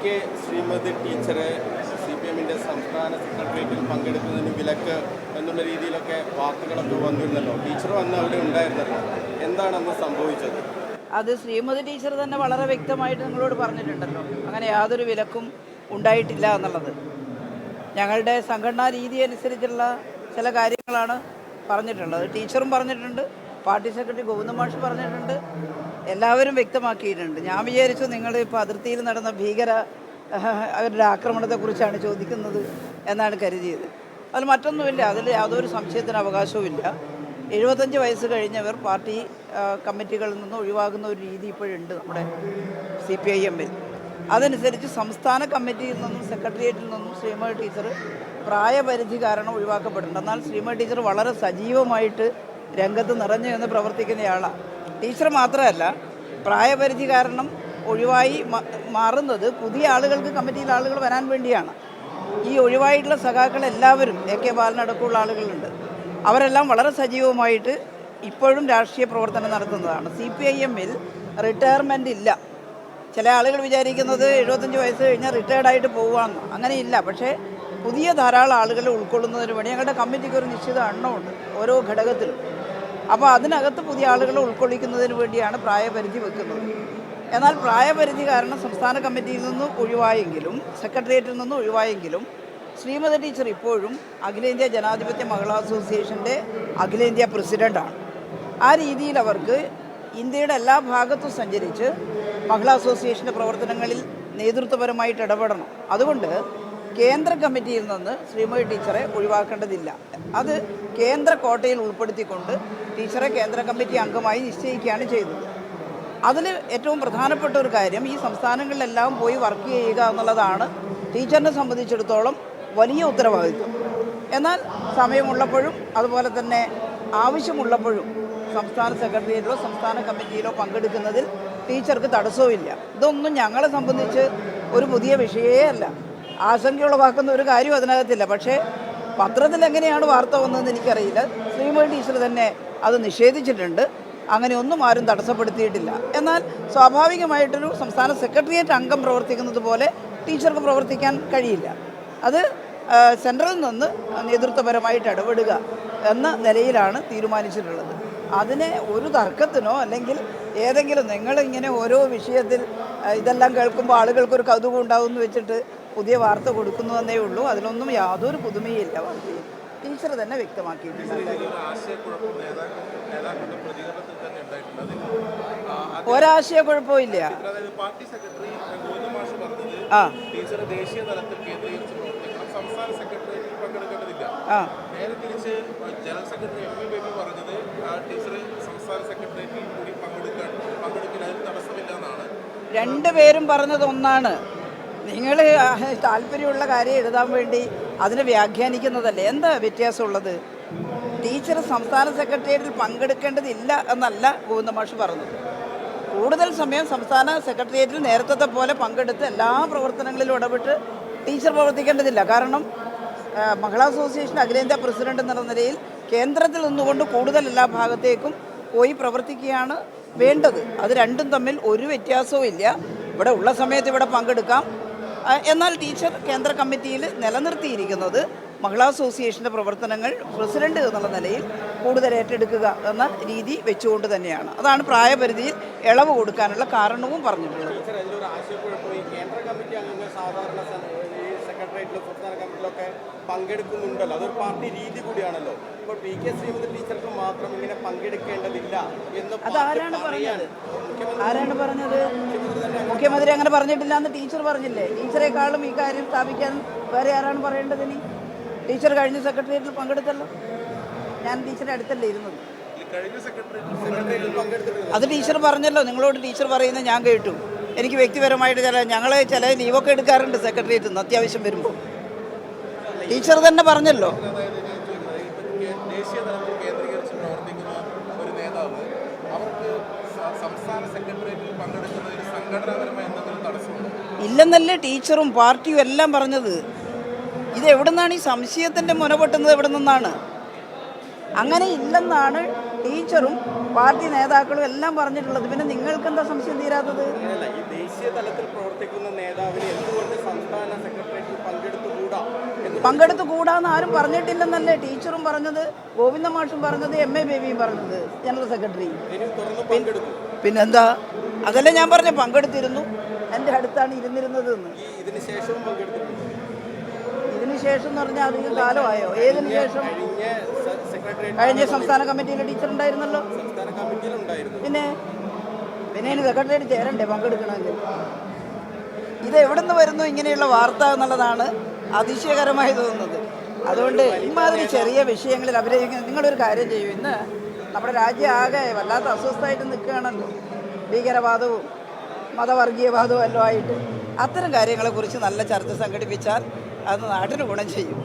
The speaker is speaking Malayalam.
കെ ശ്രീമതി ടീച്ചറെ CPM-ന്റെ സംസ്ഥാന സെക്രട്ടേറിയറ്റിൽ പങ്കെടുക്കുന്നതിന് വിലക്ക് എന്നുള്ള രീതിയിലൊക്കെ വാർത്തകളൊക്കെ വന്നിരുന്നല്ലോ. ടീച്ചർ വന്ന് അവിടെ ഉണ്ടായിരുന്നല്ലോ. എന്താണ് അന്ന് സംഭവിച്ചത്? അത് ശ്രീമതി ടീച്ചർ തന്നെ വളരെ വ്യക്തമായിട്ട് നിങ്ങളോട് പറഞ്ഞിട്ടുണ്ടല്ലോ. അങ്ങനെ യാതൊരു വിലക്കും ഉണ്ടായിട്ടില്ല എന്നുള്ളത്. ഞങ്ങളുടെ സംഘടനാ രീതി അനുസരിച്ചുള്ള ചില കാര്യങ്ങളാണ് പറഞ്ഞിട്ടുള്ളത്. ടീച്ചറും പറഞ്ഞിട്ടുണ്ട്, പാർട്ടി സെക്രട്ടറി ഗോവിന്ദ മാഷ് പറഞ്ഞിട്ടുണ്ട്, എല്ലാവരും വ്യക്തമാക്കിയിട്ടുണ്ട്. ഞാൻ വിചാരിച്ചു നിങ്ങൾ ഇപ്പോൾ അതിർത്തിയിൽ നടന്ന അവരുടെ ആക്രമണത്തെക്കുറിച്ചാണ് ചോദിക്കുന്നത് എന്നാണ് കരുതിയത്. അതിൽ മറ്റൊന്നുമില്ല, അതിൽ യാതൊരു സംശയത്തിന് അവകാശവുമില്ല. 75 വയസ്സ് കഴിഞ്ഞവർ പാർട്ടി കമ്മിറ്റികളിൽ നിന്ന് ഒഴിവാകുന്ന ഒരു രീതി ഇപ്പോഴുണ്ട് നമ്മുടെ CPIM-ൽ. അതനുസരിച്ച് സംസ്ഥാന കമ്മിറ്റിയിൽ നിന്നും സെക്രട്ടേറിയറ്റിൽ നിന്നും ശ്രീമതി ടീച്ചർ പ്രായപരിധി കാരണം ഒഴിവാക്കപ്പെടുന്നുണ്ട്. എന്നാൽ ശ്രീമതി ടീച്ചർ വളരെ സജീവമായിട്ട് രംഗത്ത് നിറഞ്ഞു എന്ന് പ്രവർത്തിക്കുന്നയാളാണ്. ടീച്ചർ മാത്രമല്ല, പ്രായപരിധി കാരണം ഒഴിവായി മാറുന്നത് പുതിയ ആളുകൾക്ക് കമ്മിറ്റിയിൽ ആളുകൾ വരാൻ വേണ്ടിയാണ്. ഈ ഒഴിവായിട്ടുള്ള സഖാക്കളെല്ലാവരും AK ബാലനടക്കമുള്ള ആളുകളുണ്ട്. അവരെല്ലാം വളരെ സജീവമായിട്ട് ഇപ്പോഴും രാഷ്ട്രീയ പ്രവർത്തനം നടത്തുന്നതാണ്. CPIM-ൽ റിട്ടയർമെൻ്റ് ഇല്ല. ചില ആളുകൾ വിചാരിക്കുന്നത് 75 വയസ്സ് കഴിഞ്ഞാൽ റിട്ടയർഡായിട്ട് പോവുകയാണെന്ന്. അങ്ങനെയില്ല. പക്ഷേ പുതിയ ധാരാളം ആളുകളെ ഉൾക്കൊള്ളുന്നതിന് വേണ്ടി ഞങ്ങളുടെ കമ്മിറ്റിക്ക് ഒരു നിശ്ചിത എണ്ണമുണ്ട് ഓരോ ഘടകത്തിലും. അപ്പോൾ അതിനകത്ത് പുതിയ ആളുകളെ ഉൾക്കൊള്ളിക്കുന്നതിന് വേണ്ടിയാണ് പ്രായപരിധി വെക്കുന്നത്. എന്നാൽ പ്രായപരിധി കാരണം സംസ്ഥാന കമ്മിറ്റിയിൽ നിന്ന് ഒഴിവായെങ്കിലും സെക്രട്ടേറിയറ്റിൽ നിന്ന് ഒഴിവായെങ്കിലും ശ്രീമതി ടീച്ചർ ഇപ്പോഴും അഖിലേന്ത്യാ ജനാധിപത്യ മഹിളാ അസോസിയേഷൻ്റെ അഖിലേന്ത്യാ പ്രസിഡൻ്റാണ്. ആ രീതിയിൽ അവർക്ക് ഇന്ത്യയുടെ എല്ലാ ഭാഗത്തും സഞ്ചരിച്ച് മഹിളാ അസോസിയേഷൻ്റെ പ്രവർത്തനങ്ങളിൽ നേതൃത്വപരമായിട്ട് ഇടപെടണം. അതുകൊണ്ട് കേന്ദ്ര കമ്മിറ്റിയിൽ നിന്ന് ശ്രീമതി ടീച്ചറെ ഒഴിവാക്കേണ്ടതില്ല. അത് കേന്ദ്ര കോട്ടയിൽ ഉൾപ്പെടുത്തിക്കൊണ്ട് ടീച്ചറെ കേന്ദ്ര കമ്മിറ്റി അംഗമായി നിശ്ചയിക്കുകയാണ് ചെയ്തത്. അതിൽ ഏറ്റവും പ്രധാനപ്പെട്ട ഒരു കാര്യം ഈ സംസ്ഥാനങ്ങളിലെല്ലാം പോയി വർക്ക് ചെയ്യുക എന്നുള്ളതാണ് ടീച്ചറിനെ സംബന്ധിച്ചിടത്തോളം വലിയ ഉത്തരവാദിത്വം. എന്നാൽ സമയമുള്ളപ്പോഴും അതുപോലെ തന്നെ ആവശ്യമുള്ളപ്പോഴും സംസ്ഥാന സെക്രട്ടേറിയറ്റിലോ സംസ്ഥാന കമ്മിറ്റിയിലോ പങ്കെടുക്കുന്നതിൽ ടീച്ചർക്ക് തടസ്സവുമില്ല. ഇതൊന്നും ഞങ്ങളെ സംബന്ധിച്ച് ഒരു പുതിയ വിഷയമേ അല്ല. ആശങ്കയുളവാക്കുന്ന ഒരു കാര്യം അതിനകത്തില്ല. പക്ഷേ പത്രത്തിൽ എങ്ങനെയാണ് വാർത്ത വന്നതെന്ന് എനിക്കറിയില്ല. ശ്രീമതി ടീച്ചർ തന്നെ അത് നിഷേധിച്ചിട്ടുണ്ട്. അങ്ങനെയൊന്നും ആരും തടസ്സപ്പെടുത്തിയിട്ടില്ല. എന്നാൽ സ്വാഭാവികമായിട്ടൊരു സംസ്ഥാന സെക്രട്ടേറിയറ്റ് അംഗം പ്രവർത്തിക്കുന്നത് പോലെ ടീച്ചർക്ക് പ്രവർത്തിക്കാൻ കഴിയില്ല. അത് സെൻട്രലിൽ നിന്ന് നേതൃത്വപരമായിട്ട് ഇടപെടുക എന്ന നിലയിലാണ് തീരുമാനിച്ചിട്ടുള്ളത്. അതിനെ ഒരു തർക്കത്തിനോ അല്ലെങ്കിൽ ഏതെങ്കിലും നിങ്ങളിങ്ങനെ ഓരോ വിഷയത്തിൽ ഇതെല്ലാം കേൾക്കുമ്പോൾ ആളുകൾക്കൊരു കൗതുകം ഉണ്ടാകുമെന്ന് വെച്ചിട്ട് പുതിയ വാർത്ത കൊടുക്കുന്നുവെന്നേ ഉള്ളൂ. അതിലൊന്നും യാതൊരു പുതുമയില്ല. വാർത്തയിൽ ടീച്ചർ തന്നെ വ്യക്തമാക്കിയിട്ടുണ്ട്. ഒരാശയക്കുഴപ്പവും ഇല്ല. ആ ദേശീയ തലത്തിൽ കേന്ദ്രീകരിച്ച് പ്രവർത്തിക്കണം, സംസ്ഥാന സെക്രട്ടേറിയറ്റിൽ പങ്കെടുക്കേണ്ടതില്ല. നേരെ തിരിച്ച് ജനറൽ സെക്രട്ടറി MP ബേബി പറഞ്ഞത് ടീച്ചർ സംസ്ഥാന സെക്രട്ടേറിയറ്റിൽ കൂടി പങ്കെടുക്കാൻ അതിന് തടസ്സമില്ല എന്നാണ്. രണ്ടുപേരും പറഞ്ഞത് ഒന്നാണ്. നിങ്ങൾ താല്പര്യമുള്ള കാര്യം എഴുതാൻ വേണ്ടി അതിനെ വ്യാഖ്യാനിക്കുന്നതല്ലേ. എന്താ വ്യത്യാസമുള്ളത്? ടീച്ചർ സംസ്ഥാന സെക്രട്ടേറിയറ്റിൽ പങ്കെടുക്കേണ്ടതില്ല എന്നല്ല ഗോവിന്ദ മാഷ് പറഞ്ഞത്. കൂടുതൽ സമയം സംസ്ഥാന സെക്രട്ടേറിയറ്റിൽ നേരത്തെ പോലെ പങ്കെടുത്ത് എല്ലാ പ്രവർത്തനങ്ങളിലും ഇടപെട്ട് ടീച്ചർ പ്രവർത്തിക്കേണ്ടതില്ല. കാരണം മഹിളാ അസോസിയേഷൻ അഖിലേന്ത്യാ പ്രസിഡന്റ് എന്ന നിലയിൽ കേന്ദ്രത്തിൽ നിന്നുകൊണ്ട് കൂടുതൽ എല്ലാ ഭാഗത്തേക്കും പോയി പ്രവർത്തിക്കുകയാണ് വേണ്ടത്. അത് രണ്ടും തമ്മിൽ ഒരു വ്യത്യാസവും ഇല്ല. ഇവിടെ ഉള്ള സമയത്ത് ഇവിടെ പങ്കെടുക്കാം. എന്നാൽ ടീച്ചർ കേന്ദ്ര കമ്മിറ്റിയിൽ നിലനിർത്തിയിരിക്കുന്നത് മഹിളാ അസോസിയേഷൻ്റെ പ്രവർത്തനങ്ങൾ പ്രസിഡന്റ് എന്നുള്ള നിലയിൽ കൂടുതൽ ഏറ്റെടുക്കുക എന്ന രീതി വെച്ചുകൊണ്ട് തന്നെയാണ്. അതാണ് പ്രായപരിധിയിൽ ഇളവ് കൊടുക്കാനുള്ള കാരണവും പറഞ്ഞിട്ടുള്ളത്. കേന്ദ്ര കമ്മിറ്റി അംഗങ്ങൾ സാധാരണ സെക്രട്ടേറിയറ്റിലും സംസ്ഥാന കമ്മിറ്റിയിലൊക്കെ പങ്കെടുക്കുന്നുണ്ടല്ലോ. അതൊരു പാർട്ടി രീതി കൂടിയാണല്ലോ. ഇപ്പോൾ PK ശ്രീമതി ടീച്ചർക്ക് മാത്രം ഇങ്ങനെ പങ്കെടുക്കേണ്ടതില്ല എന്ന് അതാരാണ് പറഞ്ഞത്? ആരാണ് പറഞ്ഞത്? മുഖ്യമന്ത്രി അങ്ങനെ പറഞ്ഞിട്ടില്ല എന്ന് ടീച്ചർ പറഞ്ഞില്ലേ? ടീച്ചറെക്കാളും ഈ കാര്യം സ്ഥാപിക്കാൻ വേറെ ആരാണ് പറയേണ്ടത്? ഇനി ടീച്ചർ കഴിഞ്ഞ സെക്രട്ടേറിയറ്റിൽ പങ്കെടുത്തല്ലോ. ഞാൻ ടീച്ചറുടെ അടുത്തല്ലേ ഇരുന്നത്. അത് ടീച്ചർ പറഞ്ഞല്ലോ. നിങ്ങളോട് ടീച്ചർ പറയുന്നത് ഞാൻ കേട്ടു. എനിക്ക് വ്യക്തിപരമായിട്ട് ചില ലീവൊക്കെ എടുക്കാറുണ്ട് സെക്രട്ടേറിയറ്റിൽ നിന്ന് അത്യാവശ്യം വരുമ്പോൾ. ടീച്ചർ തന്നെ പറഞ്ഞല്ലോ. ദേശീയ തലത്തിൽ കേന്ദ്രീകരിച്ച് പ്രവർത്തിക്കുന്ന ഒരു നേതാവ് അവർക്ക് സംസ്ഥാന സെക്രട്ടേറിയറ്റിൽ പങ്കെടുക്കുന്നതിന് സംഘടനാപരമായ എന്തെങ്കിലും തടസ്സമുണ്ടോ? ഇല്ലെന്നല്ലേ ടീച്ചറും പാർട്ടിയും എല്ലാം പറഞ്ഞത്. ഇത് എവിടെ നിന്നാണ് ഈ സംശയത്തിൻ്റെ മുന പൊട്ടുന്നത്? എവിടെ നിന്നാണ്? അങ്ങനെ ഇല്ലെന്നാണ് ടീച്ചറും പാർട്ടി നേതാക്കളും എല്ലാം പറഞ്ഞിട്ടുള്ളത്. പിന്നെ നിങ്ങൾക്ക് എന്താ സംശയം തീരാത്തത്? ഈ ദേശീയ തലത്തിൽ പ്രവർത്തിക്കുന്ന നേതാവിന് എന്തുകൊണ്ട് സംസ്ഥാന സെക്രട്ടേറിയറ്റിൽ പങ്കെടുത്തുകൂടാന്ന് ആരും പറഞ്ഞിട്ടില്ലെന്നല്ലേ ടീച്ചറും പറഞ്ഞത്, ഗോവിന്ദ മാഷും പറഞ്ഞത്, MA ബേബിയും പറഞ്ഞത്, ജനറൽ സെക്രട്ടറി. പിന്നെന്താ, അതല്ലേ ഞാൻ പറഞ്ഞ പങ്കെടുത്തിരുന്നു, എൻ്റെ അടുത്താണ് ഇരുന്നിരുന്നത് എന്ന്. ഇതിനു ശേഷം എന്ന് പറഞ്ഞാൽ അധികം കാലമായോ? ഏതിനു ശേഷം? കഴിഞ്ഞ സംസ്ഥാന കമ്മിറ്റിയിലെ ടീച്ചർ ഉണ്ടായിരുന്നല്ലോ. പിന്നെ ഇനി സെക്രട്ടേറിയറ്റ് ചേരണ്ടേ പങ്കെടുക്കണമെങ്കിൽ? ഇത് എവിടെ നിന്ന് വരുന്നു ഇങ്ങനെയുള്ള വാർത്ത എന്നുള്ളതാണ് അതിശയകരമായി തോന്നുന്നത്. അതുകൊണ്ട് ഇമാതിരി ചെറിയ വിഷയങ്ങളിൽ അഭിനയിക്കുന്ന നിങ്ങളൊരു കാര്യം ചെയ്യൂ. ഇന്ന് നമ്മുടെ രാജ്യം ആകെ വല്ലാത്ത അസ്വസ്ഥമായിട്ട് നിൽക്കുകയാണല്ലോ, ഭീകരവാദവും മതവർഗീയവാദവും എല്ലാം ആയിട്ട്. അത്തരം കാര്യങ്ങളെക്കുറിച്ച് നല്ല ചർച്ച സംഘടിപ്പിച്ചാൽ അത് നാട്ടിന് ഗുണം ചെയ്യും.